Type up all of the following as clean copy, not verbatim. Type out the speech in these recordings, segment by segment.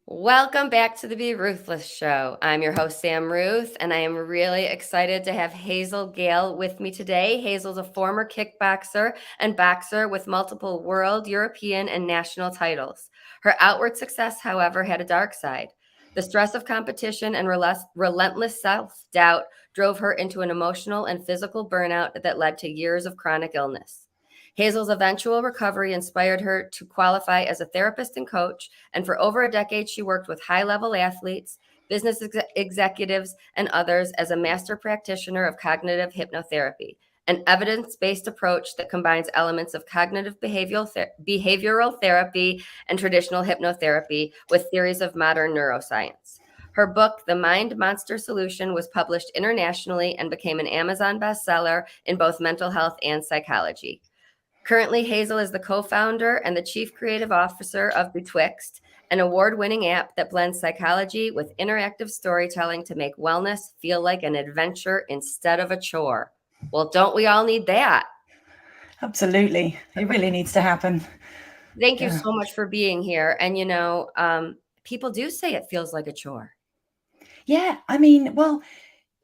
Welcome back to the Be Ruthless Show. I'm your host, Sam Ruth, and I am really excited to have Hazel Gale with me today. Hazel's a former kickboxer and boxer with multiple world, European, and national titles. Her outward success, however, had a dark side. The stress of competition and relentless self doubt drove her into an emotional and physical burnout that led to years of chronic illness. Hazel's eventual recovery inspired her to qualify as a therapist and coach, and for over a decade, she worked with high level athletes, business executives, and others as a master practitioner of cognitive hypnotherapy, an evidence based approach that combines elements of cognitive behavioral therapy and traditional hypnotherapy with theories of modern neuroscience. Her book, The Mind Monster Solution, was published internationally and became an Amazon bestseller in both mental health and psychology. Currently, Hazel is the co-founder and the chief creative officer of Betwixt, an award-winning app that blends psychology with interactive storytelling to make wellness feel like an adventure instead of a chore. Well, don't we all need that? Absolutely. It really needs to happen. Thank you Yeah. so much for being here. And, people do say it feels like a chore. Yeah. Well,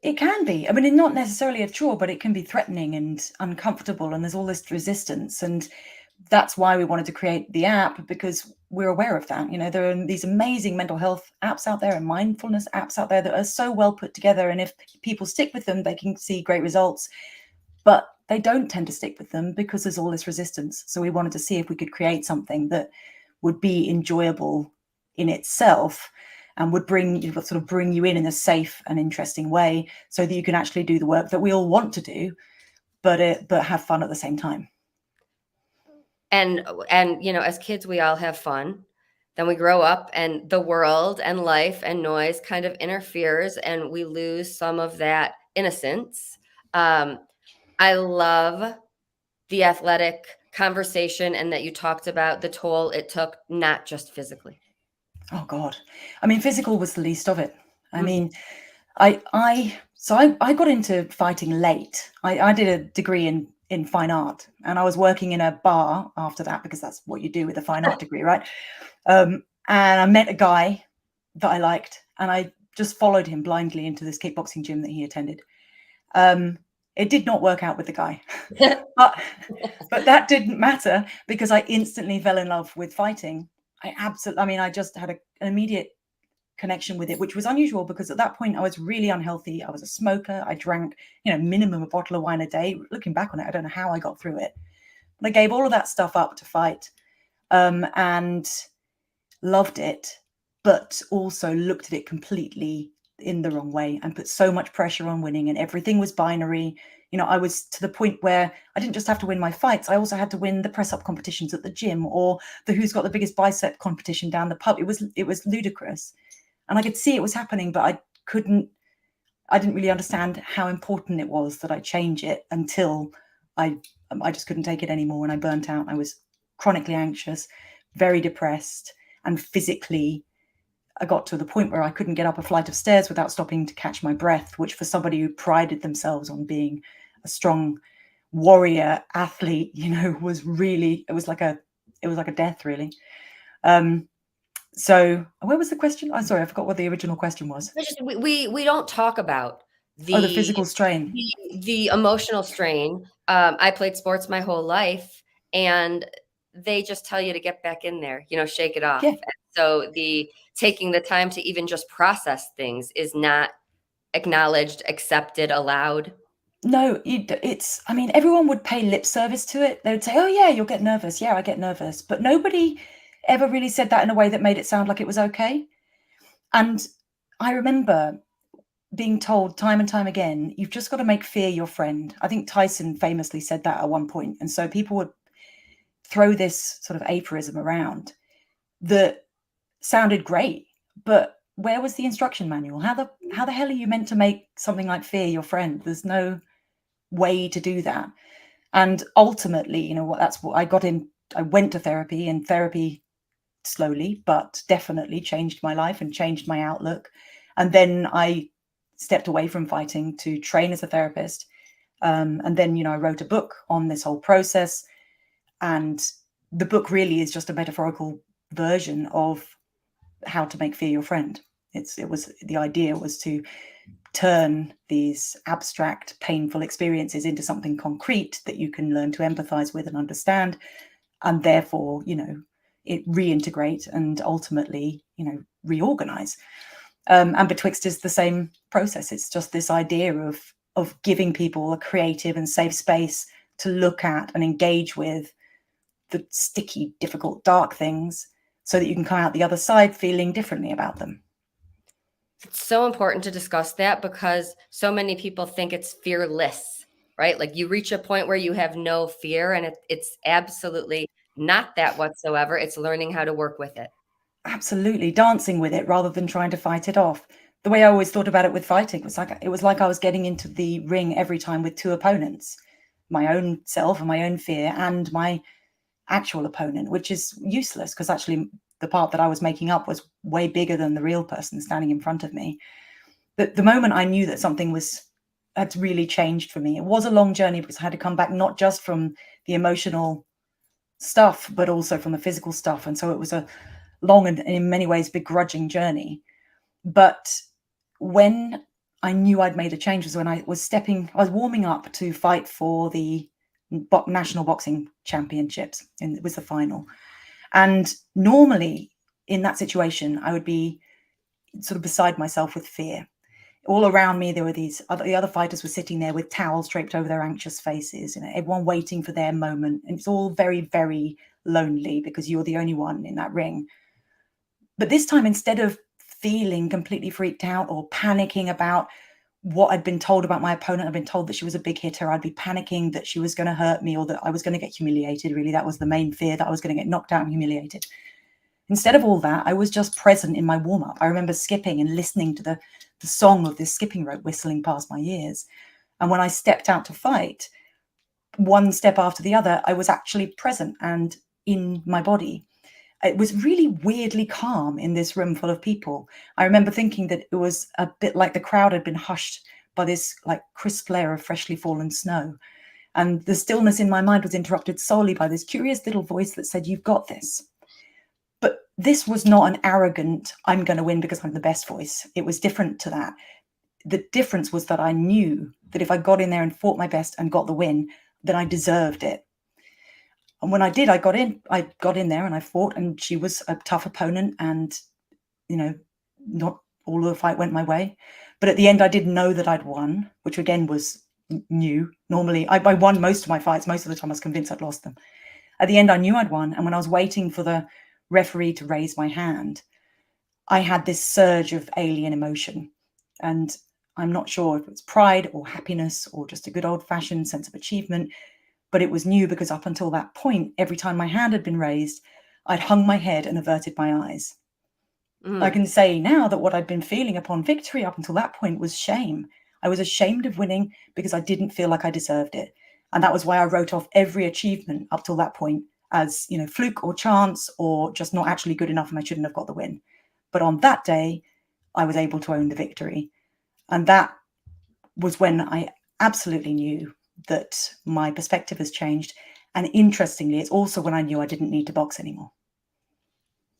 it can be. It's not necessarily a chore, but it can be threatening and uncomfortable. And there's all this resistance. And that's why we wanted to create the app, because we're aware of that. There are these amazing mental health apps out there and mindfulness apps out there that are so well put together. And if people stick with them, they can see great results. But they don't tend to stick with them because there's all this resistance. So we wanted to see if we could create something that would be enjoyable in itself and would bring you in a safe and interesting way, so that you can actually do the work that we all want to do, but have fun at the same time. And as kids, we all have fun. Then we grow up and the world and life and noise kind of interferes and we lose some of that innocence. I love the athletic conversation and that you talked about the toll it took, not just physically. Oh God. Physical was the least of it. Mhm. I got into fighting late. I did a degree in fine art, and I was working in a bar after that, because that's what you do with a fine art degree, right? And I met a guy that I liked, and I just followed him blindly into this kickboxing gym that he attended. It did not work out with the guy, but that didn't matter, because I instantly fell in love with fighting. I just had an immediate connection with it, which was unusual, because at that point I was really unhealthy. I was a smoker. I drank, minimum a bottle of wine a day. Looking back on it, I don't know how I got through it. But I gave all of that stuff up to fight, and loved it, but also looked at it completely in the wrong way and put so much pressure on winning, and everything was binary. I was to the point where I didn't just have to win my fights, I also had to win the press up competitions at the gym, or the who's got the biggest bicep competition down the pub. It was ludicrous, and I could see it was happening, but I didn't really understand how important it was that I change it, until I just couldn't take it anymore, and I burnt out. I was chronically anxious, very depressed, and physically I got to the point where I couldn't get up a flight of stairs without stopping to catch my breath, which for somebody who prided themselves on being a strong warrior athlete, was really, it was like a death, really. So where was the question? I'm sorry, I forgot what the original question was. We don't talk about The physical strain. the emotional strain. I played sports my whole life, and they just tell you to get back in there, shake it off. Yeah. And so the taking the time to even just process things is not acknowledged, accepted, allowed. No, everyone would pay lip service to it. They would say, oh yeah, you'll get nervous. Yeah, I get nervous. But nobody ever really said that in a way that made it sound like it was okay. And I remember being told time and time again, you've just got to make fear your friend. I think Tyson famously said that at one point. And so people would throw this sort of aphorism around that sounded great, but where was the instruction manual? How the hell are you meant to make something like fear your friend? There's no way to do that. And ultimately, that's what I got in. I went to therapy, and therapy slowly but definitely changed my life and changed my outlook. And then I stepped away from fighting to train as a therapist. And then, I wrote a book on this whole process. And the book really is just a metaphorical version of how to make fear your friend. The idea was to turn these abstract, painful experiences into something concrete that you can learn to empathize with and understand, and therefore, it reintegrate and ultimately, reorganize. And Betwixt is the same process. It's just this idea of giving people a creative and safe space to look at and engage with the sticky, difficult, dark things, so that you can come out the other side feeling differently about them. It's so important to discuss that, because so many people think it's fearless, right? Like you reach a point where you have no fear, and it's absolutely not that whatsoever. It's learning how to work with it. Absolutely, dancing with it rather than trying to fight it off. The way I always thought about it with fighting was like I was getting into the ring every time with two opponents, my own self and my own fear, and my actual opponent, which is useless, because actually the part that I was making up was way bigger than the real person standing in front of me. But the moment I knew that something had really changed for me, it was a long journey, because I had to come back not just from the emotional stuff, but also from the physical stuff. And so it was a long and in many ways begrudging journey. But when I knew I'd made a change was when I was warming up to fight for the national boxing championships, and it was the final. And normally in that situation, I would be sort of beside myself with fear. All around me, there were the other fighters were sitting there with towels draped over their anxious faces, everyone waiting for their moment. And it's all very, very lonely, because you're the only one in that ring. But this time, instead of feeling completely freaked out or panicking about what I'd been told about my opponent, I'd been told that she was a big hitter, I'd be panicking that she was going to hurt me, or that I was going to get humiliated. Really, that was the main fear, that I was going to get knocked out and humiliated. Instead of all that, I was just present in my warm-up. I remember skipping and listening to the song of this skipping rope whistling past my ears. And when I stepped out to fight, one step after the other, I was actually present and in my body. It was really weirdly calm in this room full of people. I remember thinking that it was a bit like the crowd had been hushed by this like crisp layer of freshly fallen snow. And the stillness in my mind was interrupted solely by this curious little voice that said, "You've got this." But this was not an arrogant, "I'm going to win because I'm the best" voice. It was different to that. The difference was that I knew that if I got in there and fought my best and got the win, then I deserved it. And when I did, I got in there and I fought, and she was a tough opponent, and, not all of the fight went my way. But at the end, I did know that I'd won, which again was new. Normally, I won most of my fights. Most of the time, I was convinced I'd lost them. At the end, I knew I'd won. And when I was waiting for the referee to raise my hand, I had this surge of alien emotion. And I'm not sure if it's pride or happiness or just a good old-fashioned sense of achievement, but it was new, because up until that point, every time my hand had been raised, I'd hung my head and averted my eyes. I can say now that what I'd been feeling upon victory up until that point was shame. I was ashamed of winning because I didn't feel like I deserved it. And that was why I wrote off every achievement up till that point as, fluke or chance, or just not actually good enough and I shouldn't have got the win. But on that day, I was able to own the victory. And that was when I absolutely knew that my perspective has changed. And interestingly, it's also when I knew I didn't need to box anymore.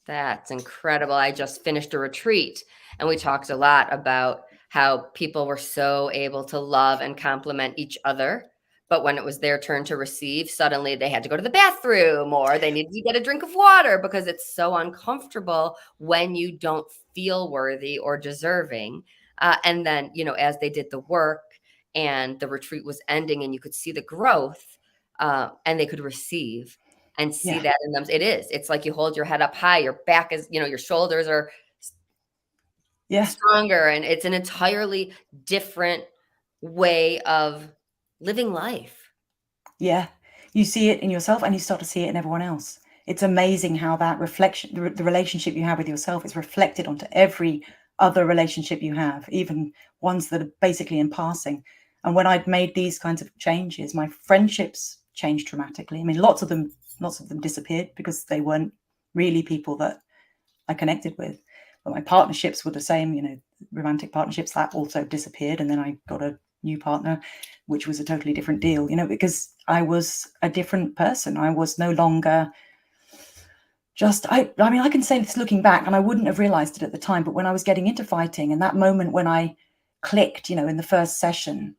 That's incredible. I just finished a retreat, and we talked a lot about how people were so able to love and compliment each other. But when it was their turn to receive, suddenly they had to go to the bathroom, or they needed to get a drink of water, because it's so uncomfortable when you don't feel worthy or deserving. And then, as they did the work and the retreat was ending and you could see the growth, and they could receive and see that in them. It's like you hold your head up high, your back is, your shoulders are stronger, and it's an entirely different way of living life. Yeah. You see it in yourself and you start to see it in everyone else. It's amazing how that reflection, the relationship you have with yourself, is reflected onto every other relationship you have, even ones that are basically in passing. And when I'd made these kinds of changes, my friendships changed dramatically. I mean, lots of them disappeared because they weren't really people that I connected with. But my partnerships were the same, romantic partnerships, that also disappeared. And then I got a new partner, which was a totally different deal, because I was a different person. I was no longer I mean, I can say this looking back, and I wouldn't have realized it at the time, but when I was getting into fighting, and that moment when I clicked, in the first session,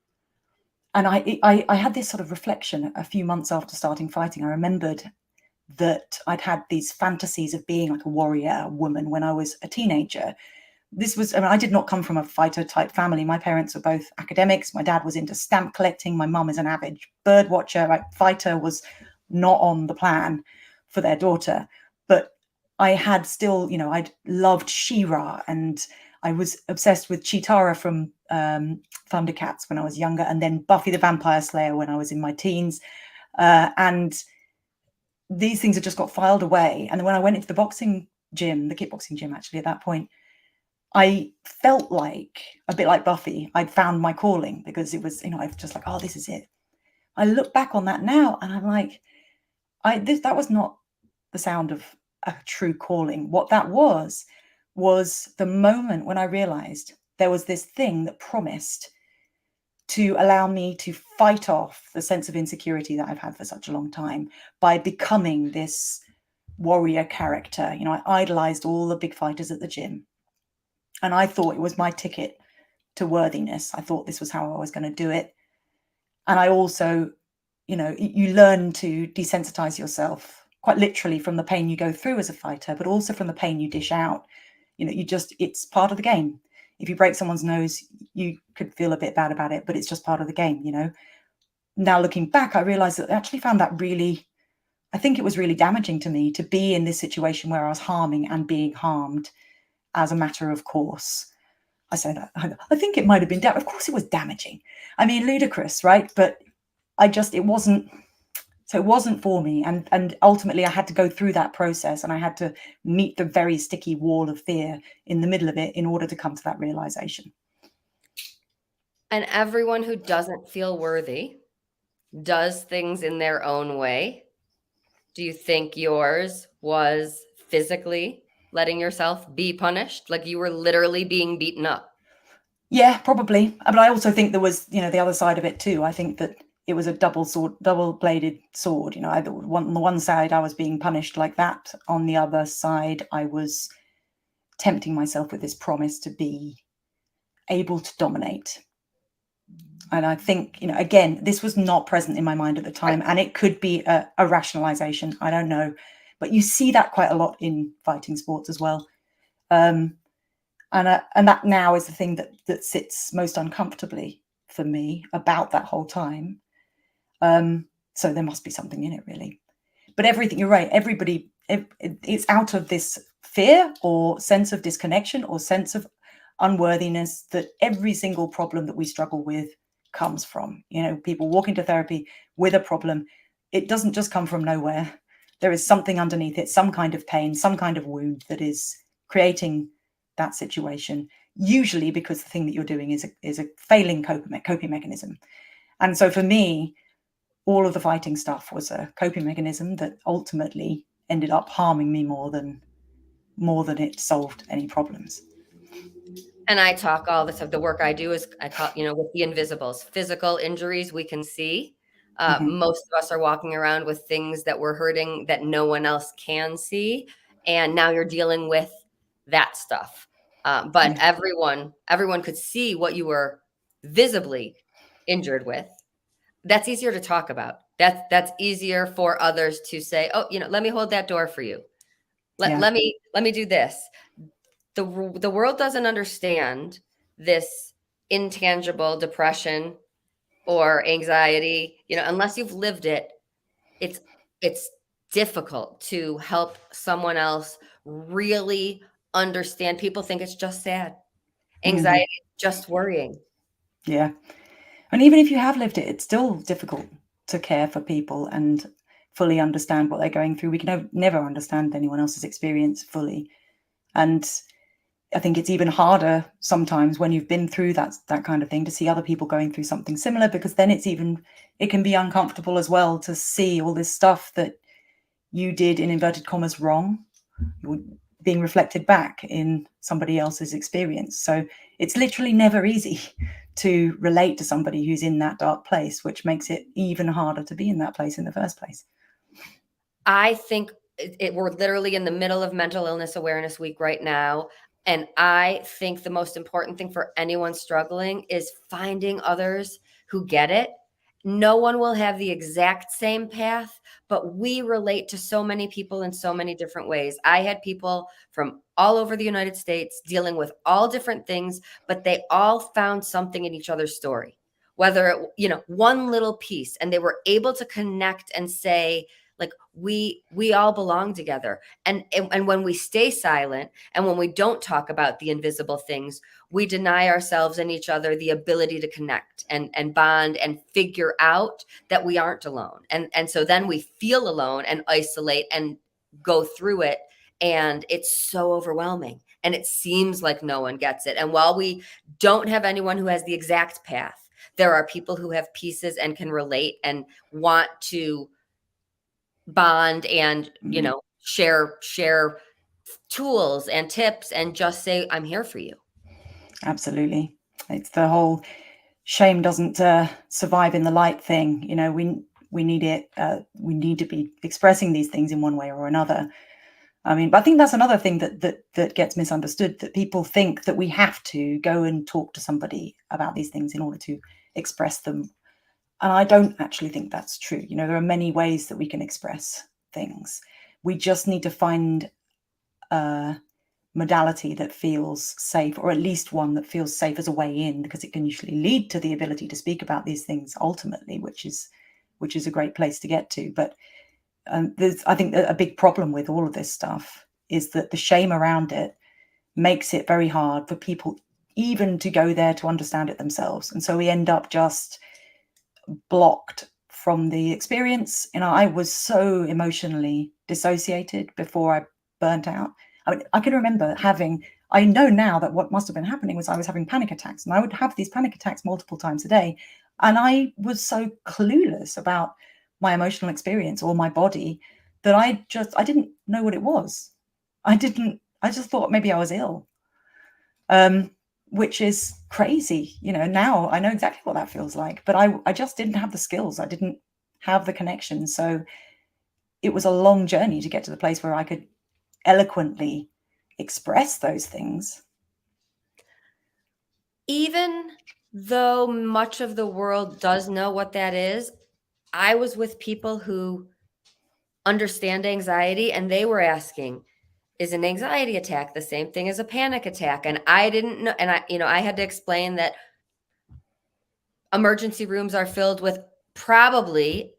and I had this sort of reflection a few months after starting fighting. I remembered that I'd had these fantasies of being like a warrior, a woman, when I was a teenager. I did not come from a fighter type family. My parents were both academics. My dad was into stamp collecting. My mum is an avid bird watcher. Right? Fighter was not on the plan for their daughter. But I had still, I'd loved She-Ra, and I was obsessed with Cheetara from Thundercats when I was younger, and then Buffy the Vampire Slayer when I was in my teens. And these things had just got filed away. And then when I went into the boxing gym, the kickboxing gym, actually, at that point, I felt like, a bit like Buffy, I'd found my calling, because it was, I was just like, oh, this is it. I look back on that now and I'm like, that was not the sound of a true calling. What that was the moment when I realized there was this thing that promised to allow me to fight off the sense of insecurity that I've had for such a long time by becoming this warrior character. I idolized all the big fighters at the gym, and I thought it was my ticket to worthiness. I thought this was how I was going to do it. And I also, you learn to desensitize yourself quite literally from the pain you go through as a fighter, but also from the pain you dish out. It's part of the game. If you break someone's nose, you could feel a bit bad about it, but it's just part of the game, Now looking back, I realized that I actually found that I think it was really damaging to me to be in this situation where I was harming and being harmed as a matter of course. I say that, I think it might have been, of course it was damaging. I mean, ludicrous, right? But it wasn't for me. And ultimately I had to go through that process, and I had to meet the very sticky wall of fear in the middle of it in order to come to that realization. And everyone who doesn't feel worthy does things in their own way. Do you think yours was physically letting yourself be punished? Like you were literally being beaten up? Yeah, probably. But I also think there was, the other side of it too. I think that it was a double-bladed sword. On the one side, I was being punished like that. On the other side, I was tempting myself with this promise to be able to dominate. And I think, again, this was not present in my mind at the time, and it could be a rationalization. I don't know, but you see that quite a lot in fighting sports as well. And that now is the thing that sits most uncomfortably for me about that whole time. So there must be something in it, really. But everything, you're right, everybody, it's out of this fear or sense of disconnection or sense of unworthiness that every single problem that we struggle with comes from. People walk into therapy with a problem. It doesn't just come from nowhere. There is something underneath it, some kind of pain, some kind of wound that is creating that situation, usually because the thing that you're doing is a failing coping mechanism. And so for me, all of the fighting stuff was a coping mechanism that ultimately ended up harming me more than it solved any problems. And I talk all the time. The work I do is I call, with the invisibles, physical injuries we can see. Most of us are walking around with things that we're hurting that no one else can see. And now you're dealing with that stuff. But everyone could see what you were visibly injured with. That's easier to talk about. That's easier for others to say, oh, let me hold that door for you. Let me do this. The world doesn't understand this intangible depression or anxiety, unless you've lived it. It's difficult to help someone else really understand. People think it's just sad. Anxiety, just worrying. Yeah. And even if you have lived it, it's still difficult to care for people and fully understand what they're going through. We can never understand anyone else's experience fully. And I think it's even harder sometimes when you've been through that kind of thing to see other people going through something similar, because then it can be uncomfortable as well to see all this stuff that you did, in inverted commas, wrong, being reflected back in somebody else's experience. So it's literally never easy to relate to somebody who's in that dark place, which makes it even harder to be in that place in the first place. I think we're literally in the middle of Mental Illness Awareness Week right now. And I think the most important thing for anyone struggling is finding others who get it. No one will have the exact same path, but we relate to so many people in so many different ways. I had people from all over the United States dealing with all different things, but they all found something in each other's story, whether it, one little piece, and they were able to connect and say, like, we all belong together. And when we stay silent and when we don't talk about the invisible things, we deny ourselves and each other the ability to connect and bond and figure out that we aren't alone. And so then we feel alone and isolate and go through it, and it's so overwhelming and it seems like no one gets it. And while we don't have anyone who has the exact path, there are people who have pieces and can relate and want to bond and share tools and tips and just say, I'm here for you. Absolutely. It's the whole shame doesn't survive in the light thing. We need it. We need to be expressing these things in one way or another. I mean, but I think that's another thing that gets misunderstood, that people think that we have to go and talk to somebody about these things in order to express them. And I don't actually think that's true. There are many ways that we can express things. We just need to find a modality that feels safe, or at least one that feels safe as a way in, because it can usually lead to the ability to speak about these things ultimately, which is a great place to get to. But I think that a big problem with all of this stuff is that the shame around it makes it very hard for people even to go there to understand it themselves. And so we end up just blocked from the experience. I was so emotionally dissociated before I burnt out. I mean, I can remember I know now that what must have been happening was I was having panic attacks, and I would have these panic attacks multiple times a day. And I was so clueless about my emotional experience or my body that I didn't know what it was. I just thought maybe I was ill. Which is crazy. Now I know exactly what that feels like, but I just didn't have the skills. I didn't have the connection. So it was a long journey to get to the place where I could eloquently express those things. Even though much of the world does know what that is, I was with people who understand anxiety, and they were asking, is an anxiety attack the same thing as a panic attack? And I didn't know. And I had to explain that emergency rooms are filled with probably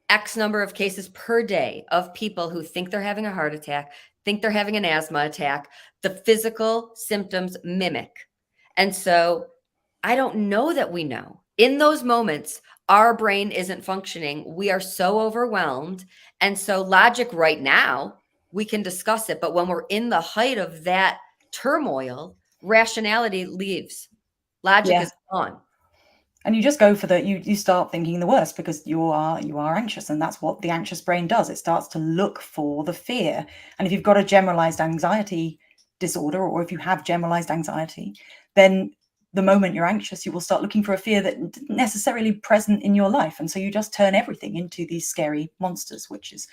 X number of cases per day of people who think they're having a heart attack, think they're having an asthma attack. The physical symptoms mimic. And so I don't know that we know. In those moments, our brain isn't functioning. We are so overwhelmed. And so logic right now, we can discuss it. But when we're in the height of that turmoil, rationality leaves. Logic is gone. And you just go for you start thinking the worst, because you are anxious, and that's what the anxious brain does. It starts to look for the fear. And if you've got a generalized anxiety disorder, or if you have generalized anxiety, then the moment you're anxious, you will start looking for a fear that isn't necessarily present in your life. And so you just turn everything into these scary monsters, which is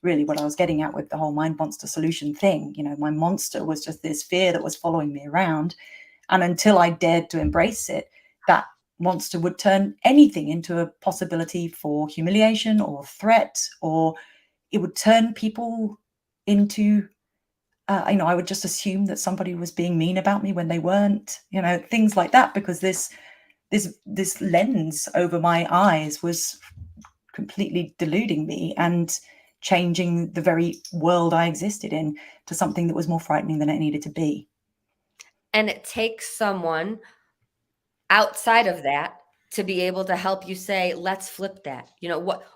really what I was getting at with the whole mind monster solution thing. My monster was just this fear that was following me around. And until I dared to embrace it, that monster would turn anything into a possibility for humiliation or threat, or it would turn people into I would just assume that somebody was being mean about me when they weren't, things like that, because this lens over my eyes was completely deluding me and changing the very world I existed in to something that was more frightening than it needed to be. And it takes someone outside of that to be able to help you say, let's flip that.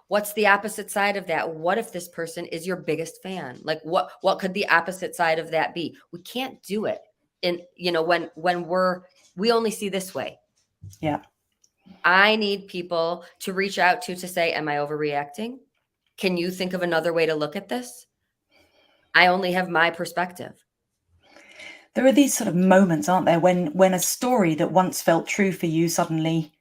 What's the opposite side of that? What if this person is your biggest fan? Like what could the opposite side of that be? We can't do it when we only see this way. Yeah. I need people to reach out to say, am I overreacting? Can you think of another way to look at this? I only have my perspective. There are these sort of moments, aren't there, when a story that once felt true for you suddenly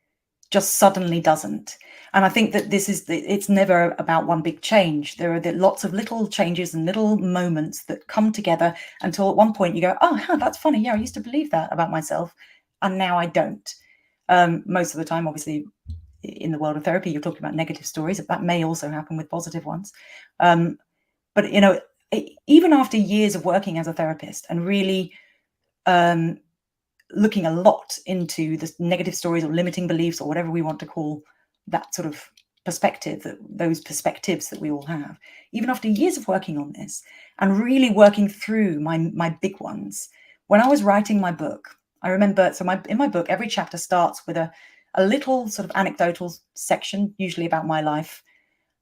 doesn't. And I think that it's never about one big change. There are lots of little changes and little moments that come together until at one point you go, oh, that's funny. Yeah, I used to believe that about myself, and now I don't. Most of the time, obviously, in the world of therapy, you're talking about negative stories. That may also happen with positive ones. But, even after years of working as a therapist and really looking a lot into the negative stories or limiting beliefs or whatever we want to call that sort of perspective, those perspectives that we all have, even after years of working on this and really working through my big ones, when I was writing my book, I remember, in my book, every chapter starts with a little sort of anecdotal section, usually about my life.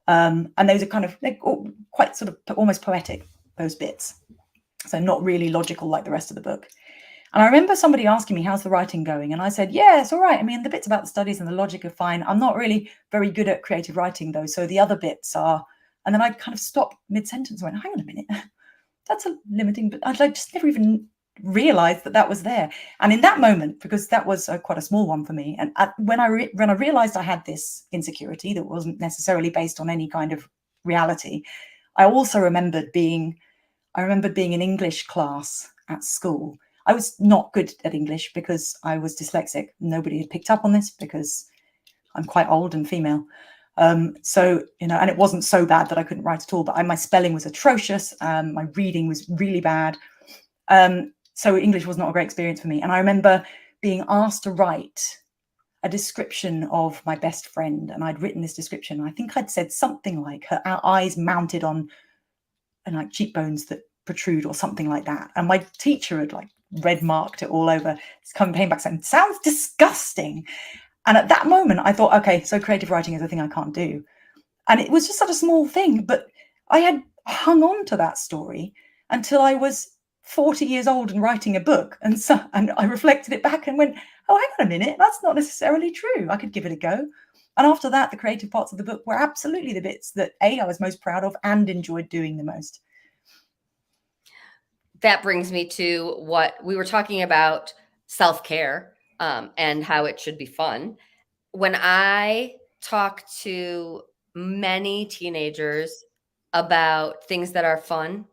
And those are they're quite sort of almost poetic, those bits. So not really logical like the rest of the book. And I remember somebody asking me, how's the writing going? And I said, yeah, it's all right. I mean, the bits about the studies and the logic are fine. I'm not really very good at creative writing, though. So the other bits are. And then I kind of stopped mid-sentence and went, hang on a minute. That's a limiting, but I just never even realized that was there. And in that moment, because that was quite a small one for me, and when I realized I had this insecurity that wasn't necessarily based on any kind of reality, I also remembered being in English class at school. I was not good at English because I was dyslexic. Nobody had picked up on this because I'm quite old and female. So, and it wasn't so bad that I couldn't write at all, but my spelling was atrocious. My reading was really bad. So English was not a great experience for me. And I remember being asked to write a description of my best friend. And I'd written this description. I think I'd said something like her eyes mounted on and like cheekbones that protrude or something like that. And my teacher had like red marked it all over. It's came back saying, sounds disgusting. And at that moment I thought, okay, so creative writing is a thing I can't do. And it was just such a small thing, but I had hung on to that story until I was 40 years old and writing a book. And I reflected it back and went, oh, hang on a minute, that's not necessarily true. I could give it a go. And after that, the creative parts of the book were absolutely the bits that I was most proud of and enjoyed doing the most. That brings me to what we were talking about, self-care, and how it should be fun. When I talk to many teenagers about things that are fun,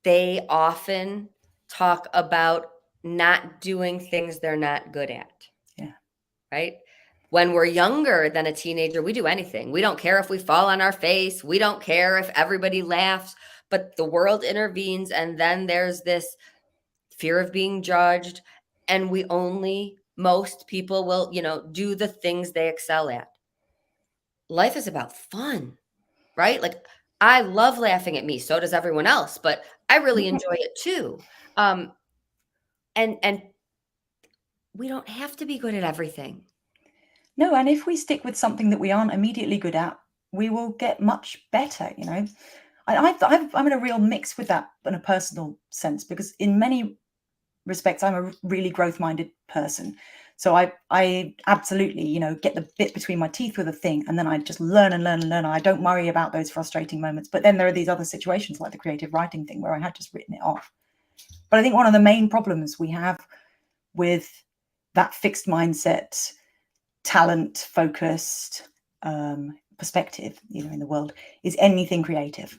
they often talk about not doing things they're not good at. Yeah. Right? When we're younger than a teenager, we do anything. We don't care if we fall on our face. We don't care if everybody laughs, but the world intervenes. And then there's this fear of being judged. And most people will, do the things they excel at. Life is about fun, right? Like, I love laughing at me. So does everyone else, but I really enjoy it too. And we don't have to be good at everything. No, and if we stick with something that we aren't immediately good at, we will get much better, I'm in a real mix with that in a personal sense, because in many respects, I'm a really growth-minded person. So I absolutely, get the bit between my teeth with a thing, and then I just learn and learn and learn. I don't worry about those frustrating moments. But then there are these other situations like the creative writing thing where I had just written it off. But I think one of the main problems we have with that fixed mindset, talent focused perspective, in the world, is anything creative,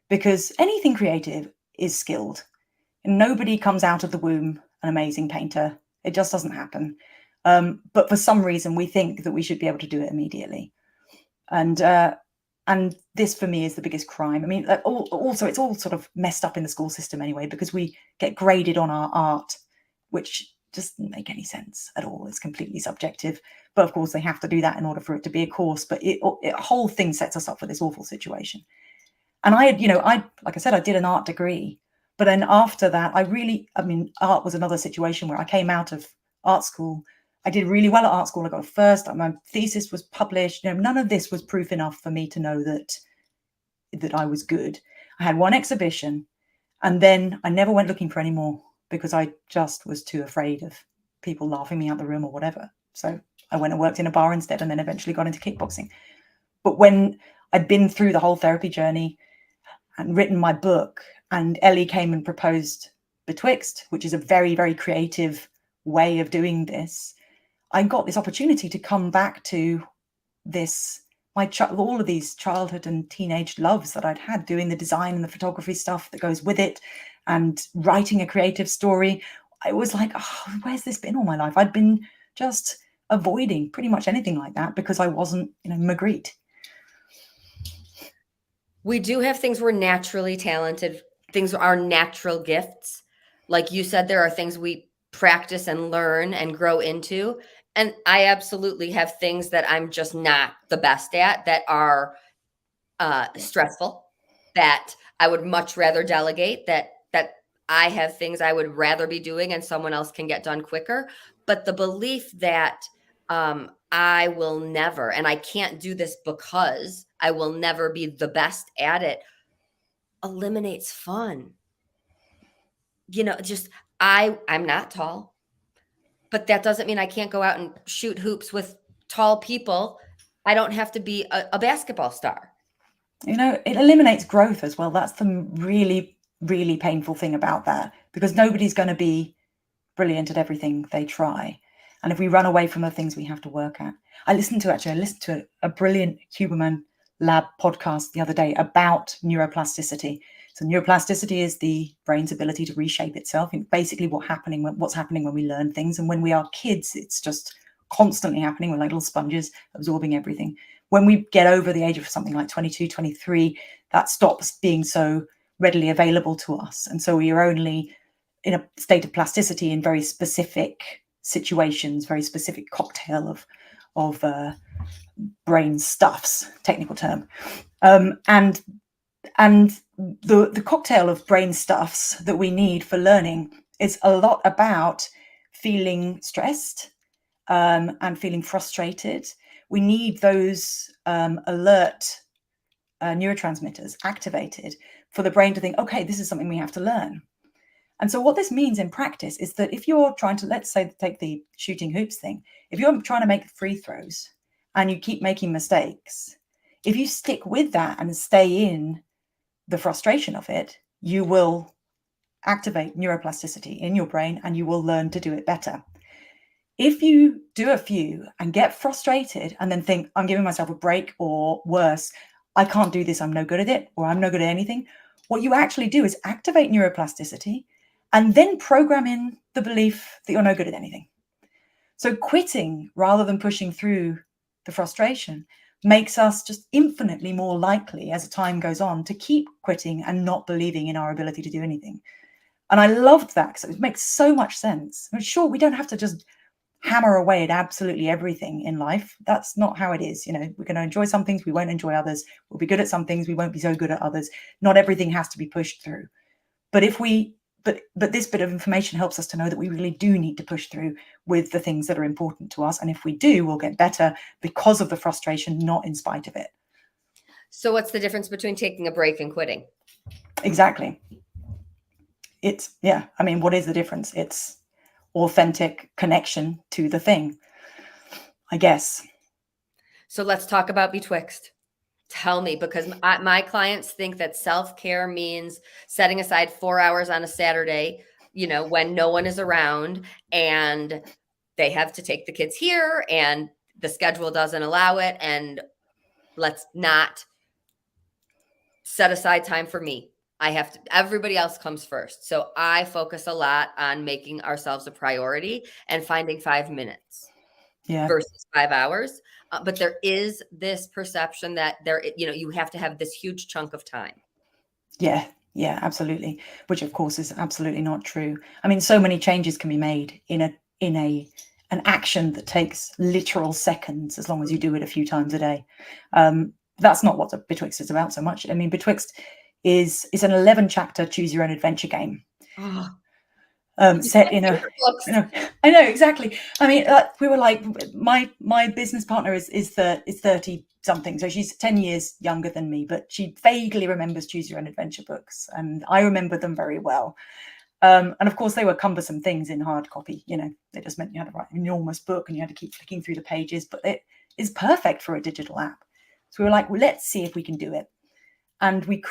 because anything creative is skilled, and nobody comes out of the womb an amazing painter. It just doesn't happen. But for some reason, we think that we should be able to do it immediately. And this for me is the biggest crime. I mean, also it's all sort of messed up in the school system anyway, because we get graded on our art, which doesn't make any sense at all. It's completely subjective. But of course, they have to do that in order for it to be a course. But it whole thing sets us up for this awful situation. And I like I said, I did an art degree. But then after that, art was another situation where I came out of art school. I did really well at art school. I got a first. My thesis was published. None of this was proof enough for me to know that I was good. I had one exhibition, and then I never went looking for any more, because I just was too afraid of people laughing me out the room or whatever. So I went and worked in a bar instead, and then eventually got into kickboxing. But when I'd been through the whole therapy journey and written my book, and Ellie came and proposed Betwixt, which is a very, very creative way of doing this, I got this opportunity to come back to this, all of these childhood and teenage loves that I'd had, doing the design and the photography stuff that goes with it, and writing a creative story. I was like, oh, where's this been all my life? I'd been just avoiding pretty much anything like that because I wasn't, Magritte. We do have things we're naturally talented, things are natural gifts. Like you said, there are things we practice and learn and grow into. And I absolutely have things that I'm just not the best at, that are stressful, that I would much rather delegate, that I have things I would rather be doing and someone else can get done quicker. But the belief that I will never, and I can't do this because I will never be the best at it, eliminates fun. Just I'm not tall, but that doesn't mean I can't go out and shoot hoops with tall people. I don't have to be a basketball star. It eliminates growth as well. That's the really, really painful thing about that, because nobody's going to be brilliant at everything they try. And if we run away from the things we have to work at, I listened to a brilliant Huberman Lab podcast the other day about neuroplasticity. So neuroplasticity is the brain's ability to reshape itself. And basically what's happening when we learn things. And when we are kids, it's just constantly happening. We're like little sponges absorbing everything. When we get over the age of something like 22, 23, that stops being so readily available to us. And so we are only in a state of plasticity in very specific situations, very specific cocktail of brain stuffs, technical term. And the cocktail of brain stuffs that we need for learning is a lot about feeling stressed and feeling frustrated. We need those alert neurotransmitters activated for the brain to think, okay, this is something we have to learn. And so what this means in practice is that if you're trying to, let's say, take the shooting hoops thing, if you're trying to make free throws and you keep making mistakes, if you stick with that and stay in the frustration of it, you will activate neuroplasticity in your brain and you will learn to do it better. If you do a few and get frustrated and then think, I'm giving myself a break, or worse, I can't do this, I'm no good at it, or I'm no good at anything, what you actually do is activate neuroplasticity and then program in the belief that you're no good at anything. So quitting rather than pushing through the frustration makes us just infinitely more likely as time goes on to keep quitting and not believing in our ability to do anything. And I loved that because it makes so much sense. I mean, sure, we don't have to just hammer away at absolutely everything in life. That's not how it is. We're going to enjoy some things, we won't enjoy others. We'll be good at some things, we won't be so good at others. Not everything has to be pushed through. But this bit of information helps us to know that we really do need to push through with the things that are important to us. And if we do, we'll get better because of the frustration, not in spite of it. So what's the difference between taking a break and quitting? Exactly. What is the difference? It's authentic connection to the thing, I guess. So let's talk about betwixt. Tell me, because my clients think that self-care means setting aside 4 hours on a Saturday, when no one is around and they have to take the kids here and the schedule doesn't allow it. And let's not set aside time for me. Everybody else comes first. So I focus a lot on making ourselves a priority and finding 5 minutes versus 5 hours. But there is this perception that you have to have this huge chunk of time. Yeah, absolutely. Which of course is absolutely not true. I mean, so many changes can be made in an action that takes literal seconds, as long as you do it a few times a day. That's not what Betwixt is about so much. I mean, Betwixt is an 11-chapter choose your own adventure game. Oh. Set in a, I know exactly. I mean, we were like, my business partner is 30 something, so she's 10 years younger than me, but she vaguely remembers choose your own adventure books, and I remember them very well. And of course, they were cumbersome things in hard copy. They just meant you had to write an enormous book and you had to keep flicking through the pages. But it is perfect for a digital app. So we were like, well, let's see if we can do it. And we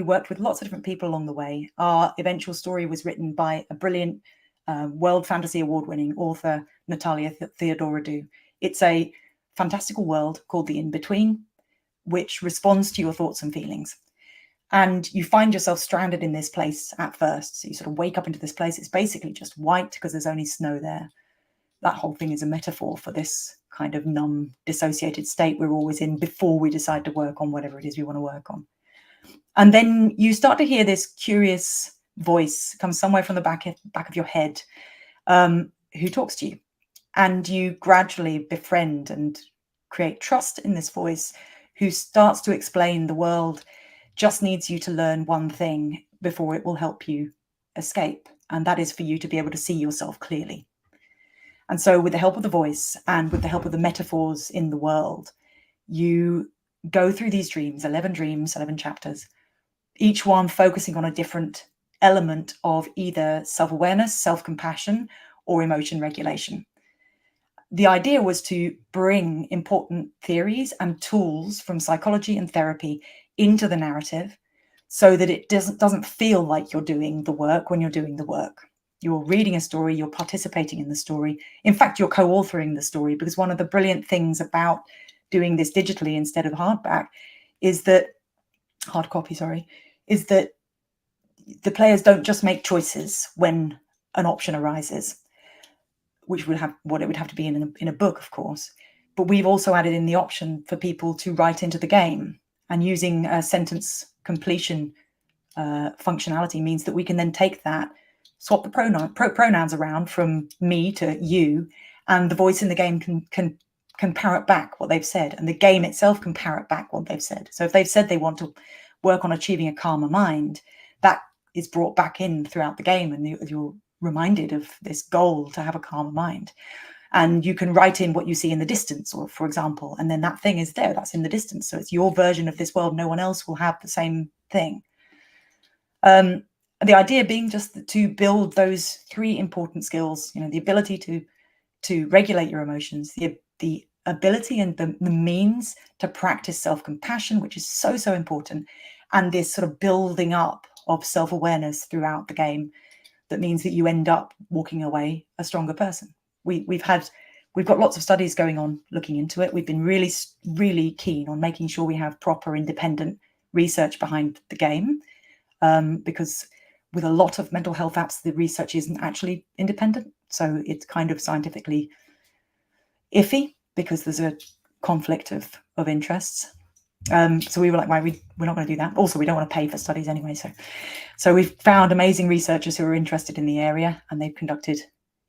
worked with lots of different people along the way. Our eventual story was written by a brilliant World Fantasy Award-winning author, Natalia Theodorodou. It's a fantastical world called the in-between, which responds to your thoughts and feelings. And you find yourself stranded in this place at first. So you sort of wake up into this place. It's basically just white because there's only snow there. That whole thing is a metaphor for this kind of numb, dissociated state we're always in before we decide to work on whatever it is we want to work on. And then you start to hear this curious voice come somewhere from the back of your head, who talks to you. And you gradually befriend and create trust in this voice, who starts to explain the world just needs you to learn one thing before it will help you escape. And that is for you to be able to see yourself clearly. And so with the help of the voice and with the help of the metaphors in the world, you go through these dreams, 11 dreams, 11 chapters, each one focusing on a different element of either self-awareness, self-compassion, or emotion regulation. The idea was to bring important theories and tools from psychology and therapy into the narrative so that it doesn't feel like you're doing the work when you're doing the work. You're reading a story, you're participating in the story. In fact, you're co-authoring the story, because one of the brilliant things about doing this digitally instead of hardback is that, hard copy, sorry, is that the players don't just make choices when an option arises, which would have what it would have to be in a book, of course. But we've also added in the option for people to write into the game, and using a sentence completion functionality means that we can then take that, swap the pronouns around from me to you, and the voice in the game can parrot back what they've said, and the game itself can parrot back what they've said. So if they've said they want to work on achieving a calmer mind, that is brought back in throughout the game, and you're reminded of this goal to have a calmer mind. And you can write in what you see in the distance, or for example, and then that thing is there, that's in the distance. So it's your version of this world. No one else will have the same thing. The idea being just to build those three important skills, the ability to regulate your emotions, the ability and the means to practice self-compassion, which is so, so important, and this sort of building up of self-awareness throughout the game that means that you end up walking away a stronger person. We've got lots of studies going on looking into it. We've been really, really keen on making sure we have proper independent research behind the game, because with a lot of mental health apps, the research isn't actually independent. So it's kind of scientifically iffy because there's a conflict of interests. So we were like, we're not going to do that. Also, we don't want to pay for studies anyway. So we've found amazing researchers who are interested in the area, and they've conducted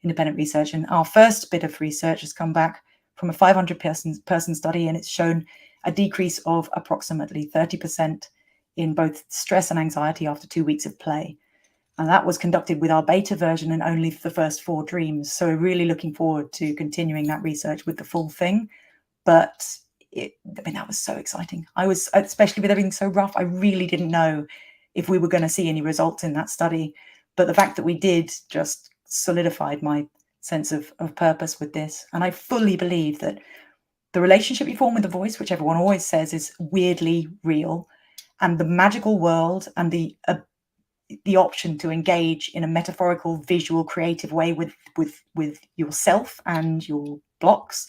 independent research. And our first bit of research has come back from a 500 person study, and it's shown a decrease of approximately 30% in both stress and anxiety after 2 weeks of play. And that was conducted with our beta version and only for the first 4 dreams. So we're really looking forward to continuing that research with the full thing. But that was so exciting. I was, especially with everything so rough, I really didn't know if we were going to see any results in that study. But the fact that we did just solidified my sense of purpose with this. And I fully believe that the relationship you form with the voice, which everyone always says is weirdly real, and the magical world and the option to engage in a metaphorical, visual, creative way with yourself and your blocks,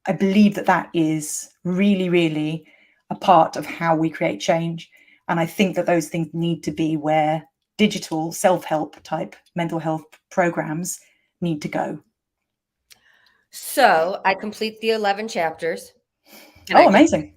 I believe that is really, really a part of how we create change. And I think that those things need to be where digital self-help type mental health programs need to go. So I complete the 11 chapters. Amazing.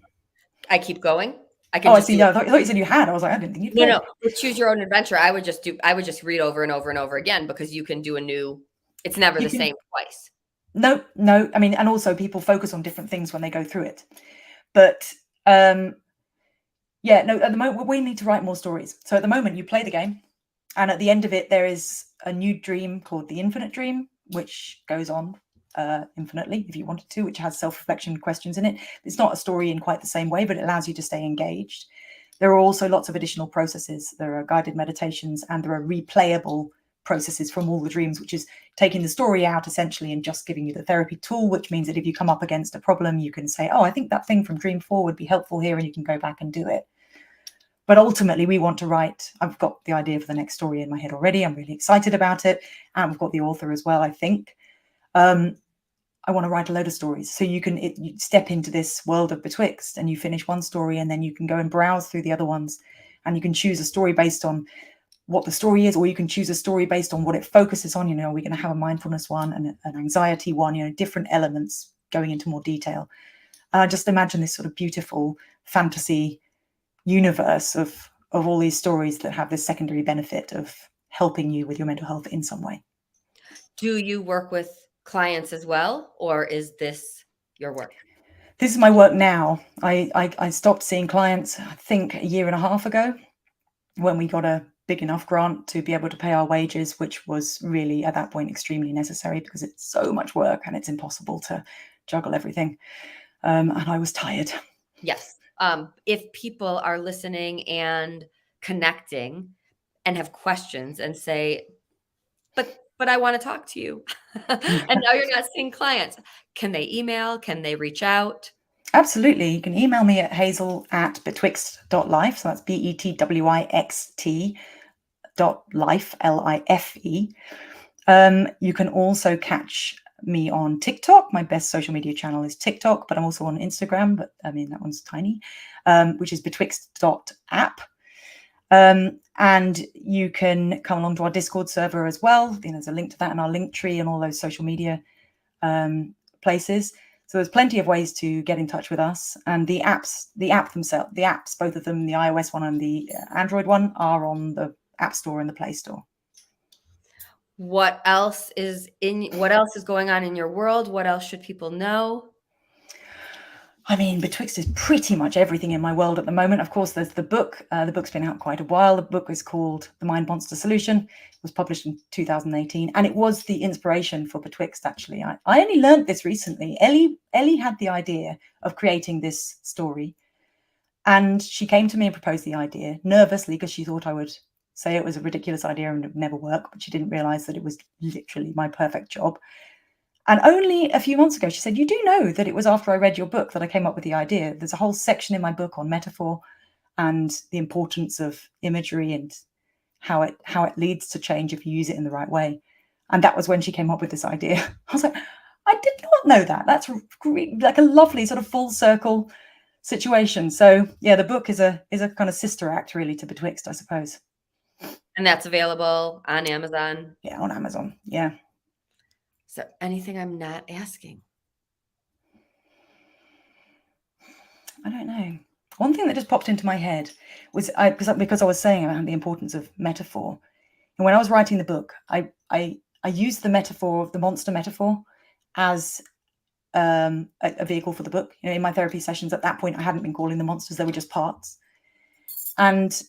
I keep going. I can. I see. I thought you said you had. I was like, I didn't think you'd. No. With Choose Your Own Adventure, I would just read over and over and over again, because you can do a new. It's never the same twice. No. I mean, and also people focus on different things when they go through it. But at the moment we need to write more stories. So at the moment you play the game, and at the end of it there is a new dream called the Infinite Dream, which goes on infinitely if you wanted to, which has self-reflection questions in it. It's not a story in quite the same way, but it allows you to stay engaged. There are also lots of additional processes. There are guided meditations, and there are replayable processes from all the dreams, which is taking the story out essentially and just giving you the therapy tool, which means that if you come up against a problem, you can say, I think that thing from dream 4 would be helpful here, and you can go back and do it. But ultimately we want to write, I've got the idea for the next story in my head already. I'm really excited about it. And we've got the author as well, I think. I want to write a load of stories. So you step into this world of Betwixt and you finish one story and then you can go and browse through the other ones and you can choose a story based on what the story is, or you can choose a story based on what it focuses on. We're going to have a mindfulness one and an anxiety one, different elements going into more detail. And I just imagine this sort of beautiful fantasy universe of all these stories that have this secondary benefit of helping you with your mental health in some way. Do you work with clients as well, or is this your work? This is my work now. I stopped seeing clients, I think, a year and a half ago when we got a big enough grant to be able to pay our wages, which was really at that point extremely necessary because it's so much work and it's impossible to juggle everything. And I was tired. Yes. If people are listening and connecting and have questions and say, but I want to talk to you. And now you're not seeing clients. Can they email? Can they reach out? Absolutely. You can email me at hazel@betwixt.life. So that's BETWIXT.life, LIFE. You can also catch me on TikTok. My best social media channel is TikTok, but I'm also on Instagram, but I mean, that one's tiny, which is betwixt.app. And you can come along to our Discord server as well. There's a link to that in our link tree and all those social media places. So there's plenty of ways to get in touch with us. And the apps, both of them, the iOS one and the Android one, are on the App Store and the Play Store. What else is going on in your world? What else should people know? I mean, Betwixt is pretty much everything in my world at the moment. Of course, there's the book. The book's been out quite a while. The book is called The Mind Monster Solution. It was published in 2018, and it was the inspiration for Betwixt, actually. I only learned this recently. Ellie had the idea of creating this story, and she came to me and proposed the idea nervously because she thought I would say it was a ridiculous idea and it would never work, but she didn't realize that it was literally my perfect job. And only a few months ago, she said, you do know that it was after I read your book that I came up with the idea. There's a whole section in my book on metaphor and the importance of imagery and how it leads to change if you use it in the right way. And that was when she came up with this idea. I was like, I did not know that. That's like a lovely sort of full circle situation. So yeah, the book is a kind of sister act really to Betwixt, I suppose. And that's available on Amazon? Yeah, on Amazon. Yeah. So anything I'm not asking? I don't know. One thing that just popped into my head was because I was saying about the importance of metaphor. And when I was writing the book, I used the metaphor, the monster metaphor, as a vehicle for the book. In my therapy sessions at that point, I hadn't been calling them monsters; they were just parts. And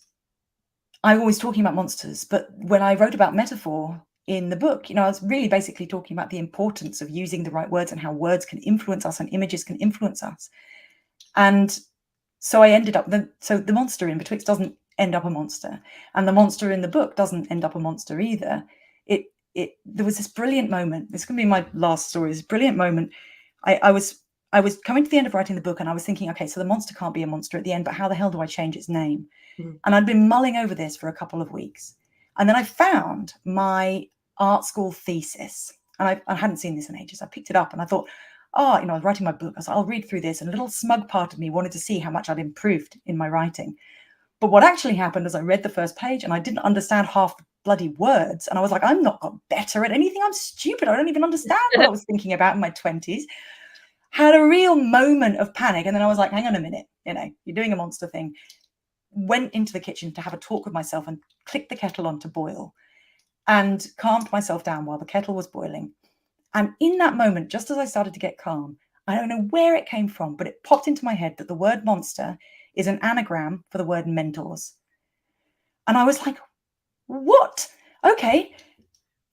I'm always talking about monsters, but when I wrote about metaphor in the book, I was really basically talking about the importance of using the right words and how words can influence us and images can influence us. And so I ended up, the monster in Betwixt doesn't end up a monster, and the monster in the book doesn't end up a monster either. There was this brilliant moment. This can be my last story. This brilliant moment. I was coming to the end of writing the book, and I was thinking, okay, so the monster can't be a monster at the end, but how the hell do I change its name? Mm-hmm. And I'd been mulling over this for a couple of weeks, and then I found my art school thesis, and I hadn't seen this in ages. I picked it up, and I thought, I was writing my book. I was like, I'll read through this, and a little smug part of me wanted to see how much I'd improved in my writing. But what actually happened is I read the first page, and I didn't understand half the bloody words, and I was like, I'm not got better at anything. I'm stupid. I don't even understand what I was thinking about in my 20s. Had a real moment of panic, and then I was like, hang on a minute, you're doing a monster thing. Went into the kitchen to have a talk with myself and clicked the kettle on to boil and calmed myself down while the kettle was boiling. And in that moment, just as I started to get calm, I don't know where it came from, but it popped into my head that the word monster is an anagram for the word mentors. And I was like, what? Okay,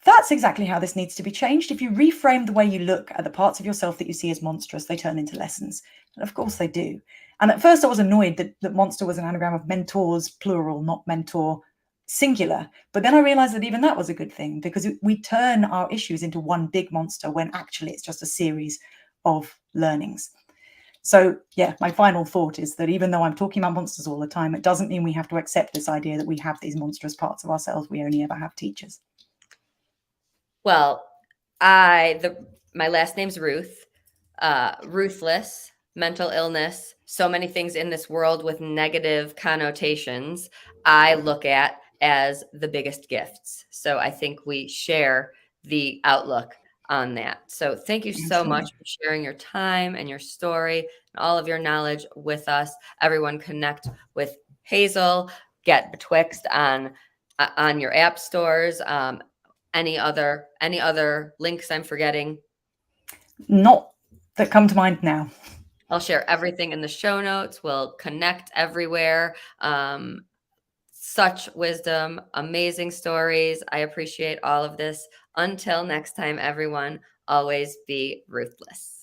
that's exactly how this needs to be changed. If you reframe the way you look at the parts of yourself that you see as monstrous, they turn into lessons. And of course they do. And at first I was annoyed that monster was an anagram of mentors, plural, not mentor, singular. But then I realized that even that was a good thing, because we turn our issues into one big monster when actually it's just a series of learnings. So yeah, my final thought is that even though I'm talking about monsters all the time, it doesn't mean we have to accept this idea that we have these monstrous parts of ourselves. We only ever have teachers. Well, the my last name's Ruth. Ruthless, mental illness, so many things in this world with negative connotations, I look at as the biggest gifts. So I think we share the outlook on that. So thank you so Absolutely. much for sharing your time and your story and all of your knowledge with us. Everyone connect with Hazel, get Betwixt on your app stores. Any other links I'm forgetting? Not that come to mind now. I'll share everything in the show notes. We'll connect everywhere. Such wisdom, amazing stories. I appreciate all of this. Until next time, everyone, always be ruthless.